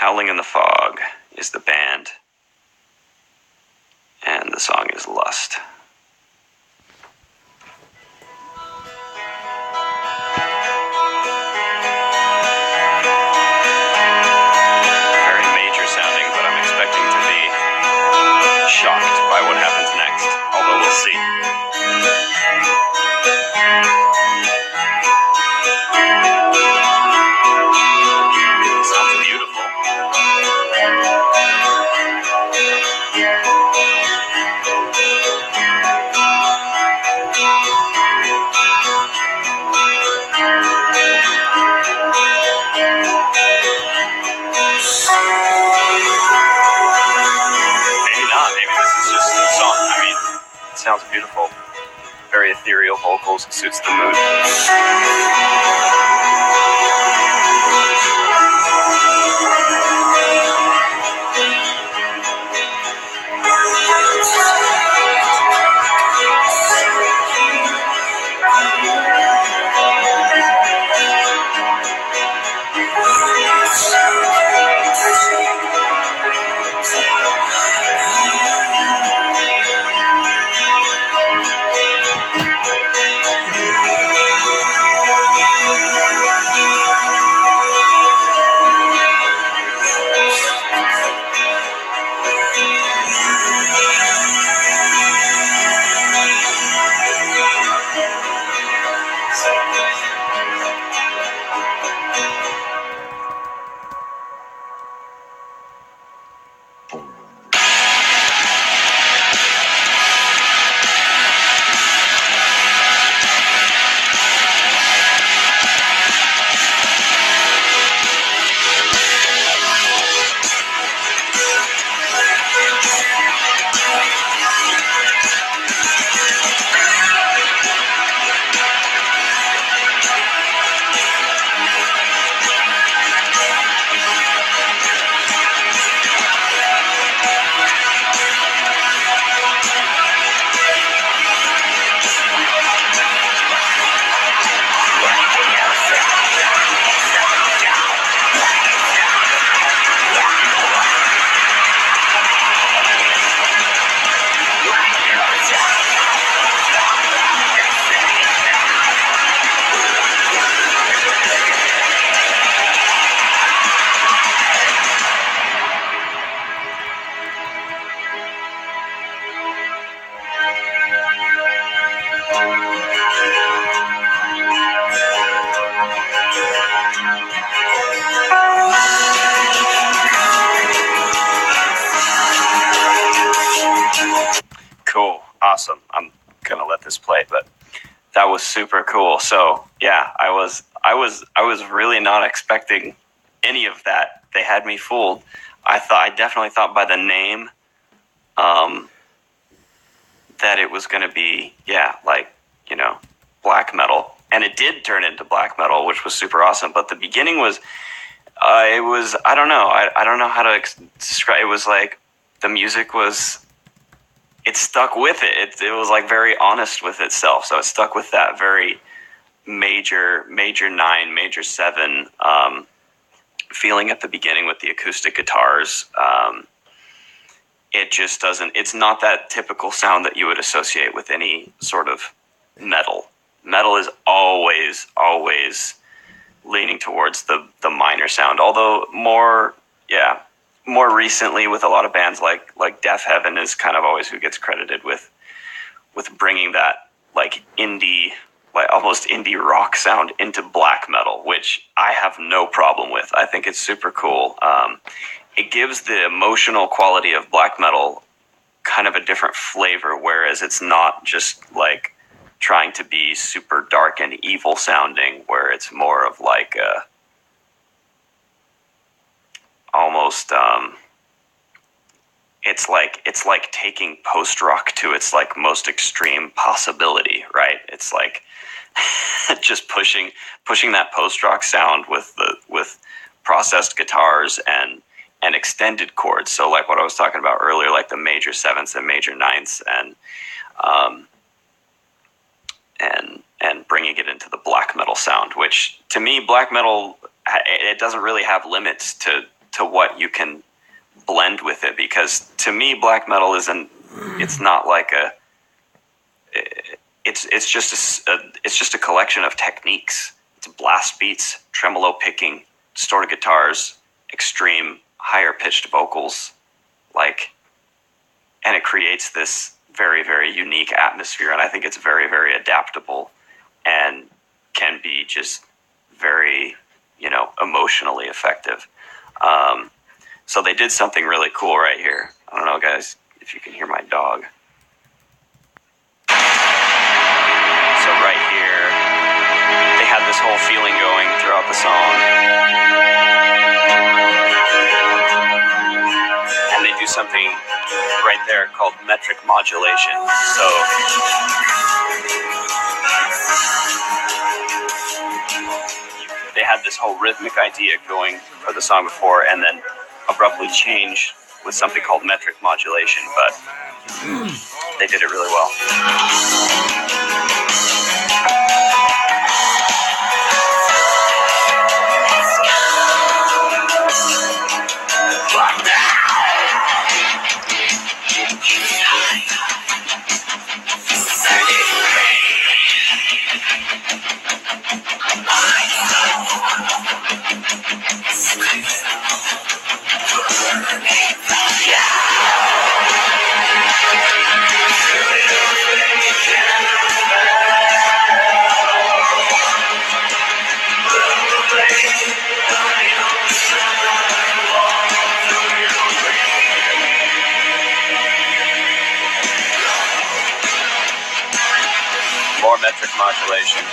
Howling in the Fog is the band, and the song is Lust. Very major sounding, but I'm expecting to be shocked by what happens next, although we'll see. Sounds beautiful. Maybe not. Maybe this is just the song. I mean, it sounds beautiful. Very ethereal vocals. It suits the mood. Cool. Awesome. I'm gonna let this play, but that was super cool. So yeah, I was really not expecting any of that. They had me fooled. I definitely thought by the name, that it was gonna be, like, black metal. And it did turn into black metal, which was super awesome. But the beginning was, I don't know. I don't know how to describe. It was like, the music was, it stuck with it. It was like very honest with itself. So it stuck with that very major 9, major 7 feeling at the beginning with the acoustic guitars. It just doesn't, it's not that typical sound that you would associate with any sort of metal. Metal is always leaning towards the minor sound. Although more recently with a lot of bands like Death Heaven is kind of always who gets credited with bringing that like indie, like almost indie rock sound into black metal, which I have no problem with. I think it's super cool. It gives the emotional quality of black metal kind of a different flavor, whereas it's not just like trying to be super dark and evil sounding, where it's more of like a almost it's like taking post rock to its like most extreme possibility, right? It's like just pushing that post rock sound with processed guitars and extended chords. So like what I was talking about earlier, like the major 7ths and major 9ths, and bringing it into the black metal sound, which to me, black metal, it doesn't really have limits to to what you can blend with it, because to me black metal isn't, it's not like it's just a collection of techniques. It's blast beats, tremolo picking, distorted guitars, extreme higher pitched vocals, like, and it creates this very, very unique atmosphere, and I think it's very, very adaptable and can be just very, emotionally effective. So they did something really cool right here. I don't know, guys, if you can hear my dog. So right here, they had this whole feeling going throughout the song. And they do something right there called metric modulation. So they had this whole rhythmic idea going for the song before, and then abruptly changed with something called metric modulation, but they did it really well. More metric modulation.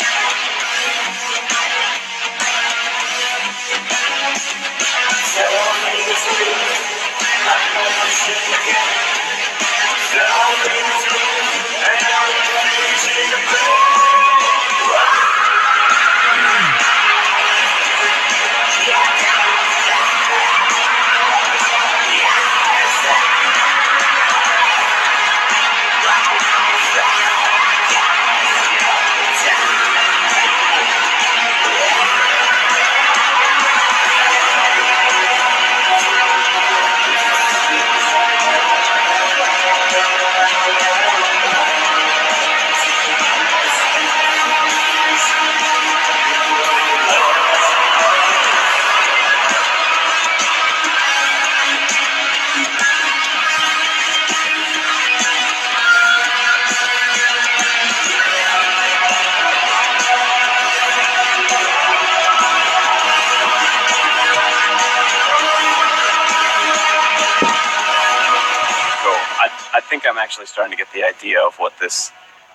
I think I'm actually starting to get the idea of what this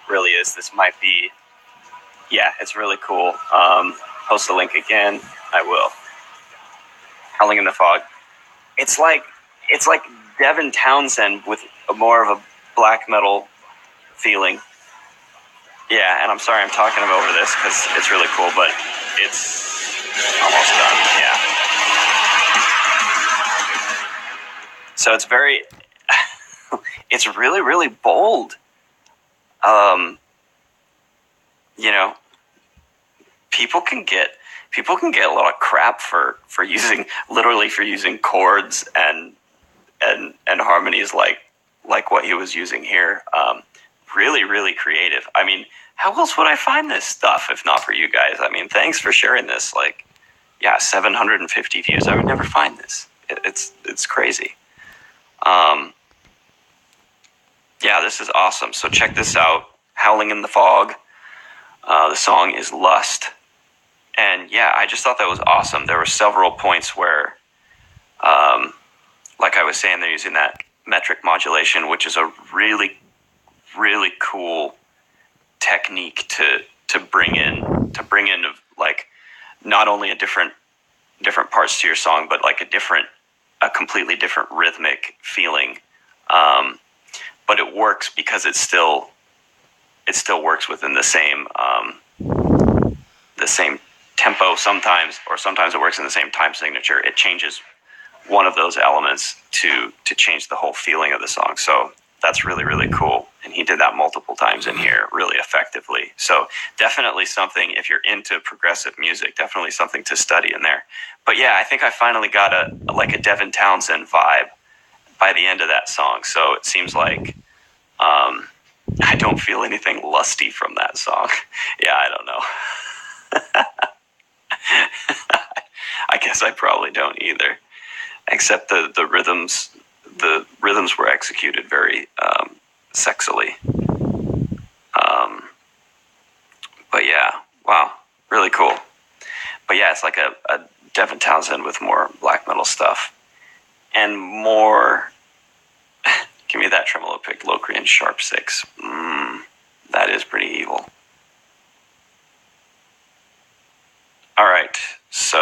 really is. This might be, yeah, it's really cool. Post a link again. I will. Howling in the Fog. It's like Devin Townsend with more of a black metal feeling. Yeah, and I'm sorry I'm talking over this because it's really cool, but it's almost done. Yeah. So it's very. It's really, really bold. People can get a lot of crap for using chords and harmonies like what he was using here. Really, really creative. I mean, how else would I find this stuff if not for you guys? I mean, thanks for sharing this. 750 views. I would never find this. It's crazy. Yeah, this is awesome. So check this out. Howling in the Fog. The song is Lust. And yeah, I just thought that was awesome. There were several points where, like I was saying, they're using that metric modulation, which is a really, really cool technique to bring in not only different parts to your song, but a completely different rhythmic feeling. But it works because it still works within the same tempo sometimes, or sometimes it works in the same time signature. It changes one of those elements to change the whole feeling of the song. So that's really, really cool. And he did that multiple times in here really effectively. So definitely something, if you're into progressive music, definitely something to study in there. But yeah, I think I finally got a Devin Townsend vibe by the end of that song. So it seems like I don't feel anything lusty from that song. Yeah, I don't know. I guess I probably don't either. Except the rhythms were executed very sexily. But yeah, wow, really cool. But yeah, it's like a Devin Townsend with more black metal stuff and more. Give me that tremolo pick, Locrian Sharp 6. That is pretty evil. All right, so